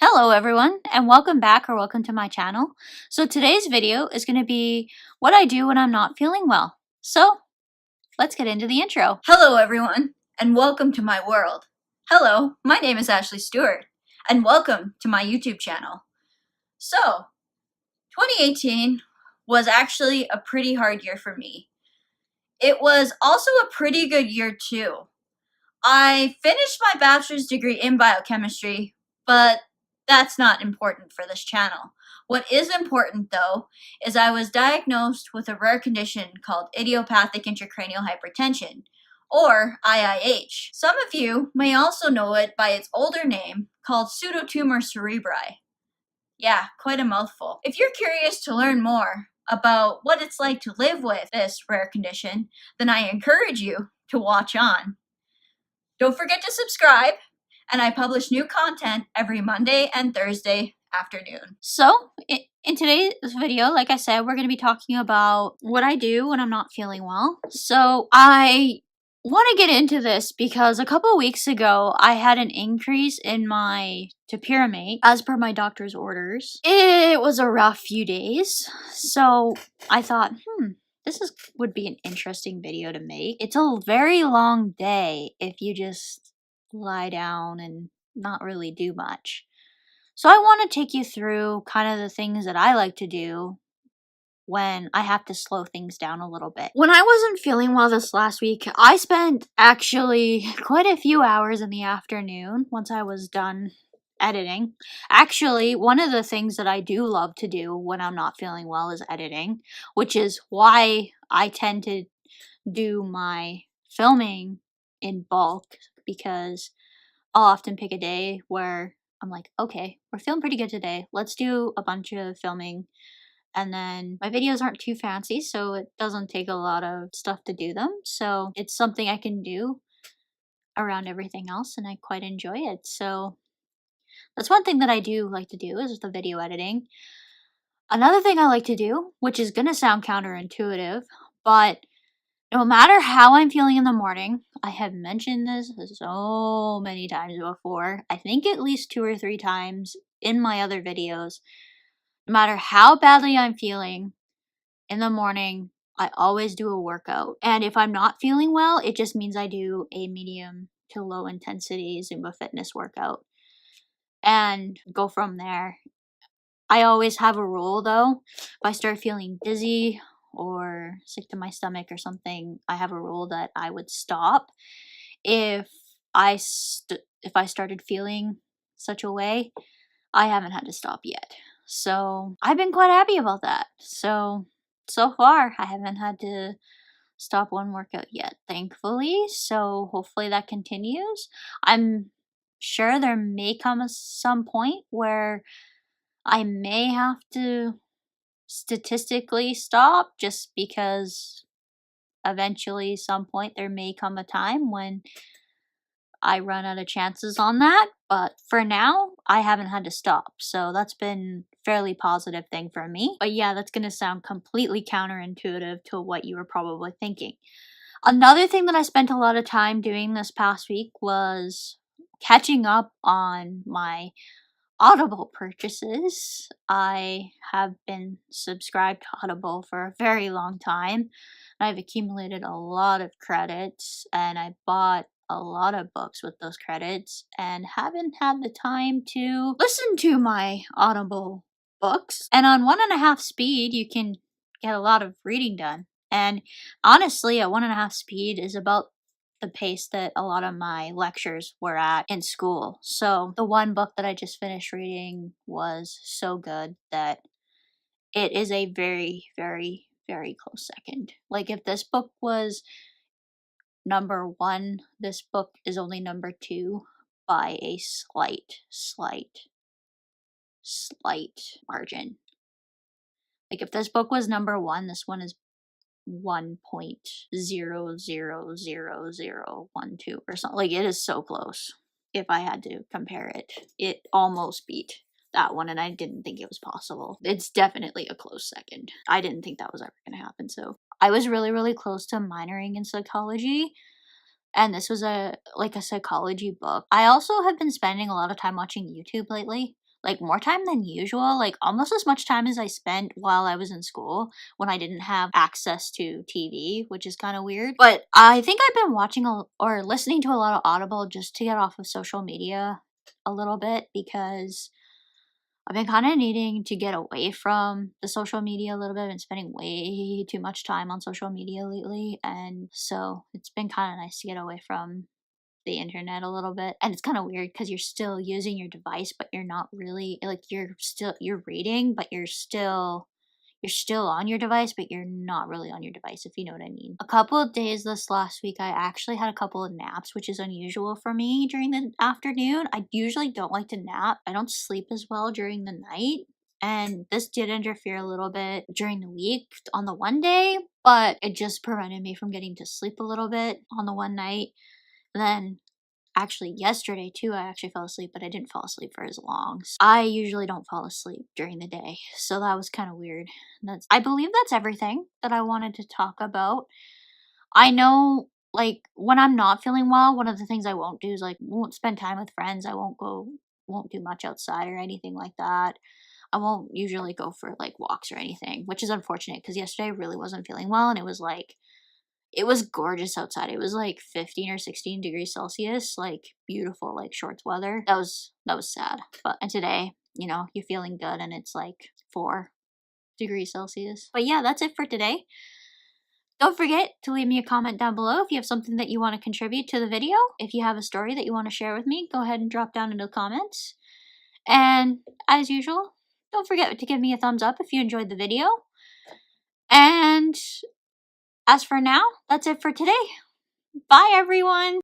Hello everyone, and welcome back or welcome to my channel. So today's video is going to be what I do when I'm not feeling well. So let's get into the intro. Hello everyone, and welcome to my world. Hello, my name is Ashley Stewart, and welcome to my YouTube channel. So, 2018 was actually a pretty hard year for me. It was also a pretty good year too. I finished my bachelor's degree in biochemistry, but that's not important for this channel. What is important, though, is I was diagnosed with a rare condition called idiopathic intracranial hypertension, or IIH. Some of you may also know it by its older name called pseudotumor cerebri. Yeah, quite a mouthful. If you're curious to learn more about what it's like to live with this rare condition, then I encourage you to watch on. Don't forget to subscribe, and I publish new content every Monday and Thursday afternoon. So, in today's video, like I said, we're going to be talking about what I do when I'm not feeling well. So, I want to get into this because a couple weeks ago, I had an increase in my topiramate as per my doctor's orders. It was a rough few days, so I thought, would be an interesting video to make. It's a very long day if you just lie down and not really do much. So I want to take you through kind of the things that I like to do when I have to slow things down a little bit. When I wasn't feeling well this last week, I spent actually quite a few hours in the afternoon once I was done editing. Actually, one of the things that I do love to do when I'm not feeling well is editing, which is why I tend to do my filming in bulk, because I'll often pick a day where I'm like, okay, we're feeling pretty good today. Let's do a bunch of filming. And then my videos aren't too fancy, so it doesn't take a lot of stuff to do them. So it's something I can do around everything else, and I quite enjoy it. So that's one thing that I do like to do is the video editing. Another thing I like to do, which is going to sound counterintuitive, but no matter how I'm feeling in the morning, I have mentioned this so many times before, I think at least 2 or 3 times in my other videos, no matter how badly I'm feeling in the morning, I always do a workout. And if I'm not feeling well, it just means I do a medium to low intensity Zumba fitness workout and go from there. I always have a rule though. If I start feeling dizzy or sick to my stomach or something, I have a rule that I would stop. If I started feeling such a way, I haven't had to stop yet. So I've been quite happy about that. So far, I haven't had to stop one workout yet, thankfully. So hopefully that continues. I'm sure there may come some point where I may have to statistically stop, just because eventually some point there may come a time when I run out of chances on that, but for now I haven't had to stop, so that's been fairly positive thing for me. But yeah, that's gonna sound completely counterintuitive to what you were probably thinking. Another thing that I spent a lot of time doing this past week was catching up on my Audible purchases. I have been subscribed to Audible for a very long time. I've accumulated a lot of credits, and I bought a lot of books with those credits and haven't had the time to listen to my Audible books. And on 1.5 speed, you can get a lot of reading done. And honestly, at 1.5 speed is about the pace that a lot of my lectures were at in school. So the one book that I just finished reading was so good that it is a very, very, very close second. Like, if this book was number 1, this book is only number 2 by a slight margin. Like, if this book was number 1, this one is 1.000012 or something. Like, it is so close. If I had to compare it, it almost beat that one, and I didn't think it was possible. It's definitely a close second. I didn't think that was ever going to happen. So I was really, really close to minoring in psychology, and this was a psychology book. I also have been spending a lot of time watching YouTube lately. like more time than usual, like almost as much time as I spent while I was in school when I didn't have access to TV, which is kind of weird. But I think I've been watching or listening to a lot of Audible just to get off of social media a little bit, because I've been kind of needing to get away from the social media a little bit. I've been spending way too much time on social media lately, and so it's been kind of nice to get away from the internet a little bit. And it's kind of weird because you're still using your device, but you're not really, like, you're reading, but you're still on your device, but you're not really on your device, if you know what I mean. A couple of days this last week, I actually had a couple of naps, which is unusual for me during the afternoon. I usually don't like to nap. I don't sleep as well during the night. And this did interfere a little bit during the week on the one day, but it just prevented me from getting to sleep a little bit on the one night. Then actually yesterday too, I actually fell asleep, but I didn't fall asleep for as long. I usually don't fall asleep during the day, so that was kind of weird. I believe that's everything that I wanted to talk about. I know, like, when I'm not feeling well, one of the things I won't do is, like, won't spend time with friends. I won't do much outside or anything like that. I won't usually go for, like, walks or anything, which is unfortunate because yesterday I really wasn't feeling well, and it was gorgeous outside. It was like 15 or 16 degrees Celsius, like beautiful, like shorts weather. That was sad. And today, you're feeling good and it's like 4 degrees Celsius. But yeah, that's it for today. Don't forget to leave me a comment down below if you have something that you want to contribute to the video. If you have a story that you want to share with me, go ahead and drop down in the comments. And as usual, don't forget to give me a thumbs up if you enjoyed the video. And as for now, that's it for today. Bye, everyone!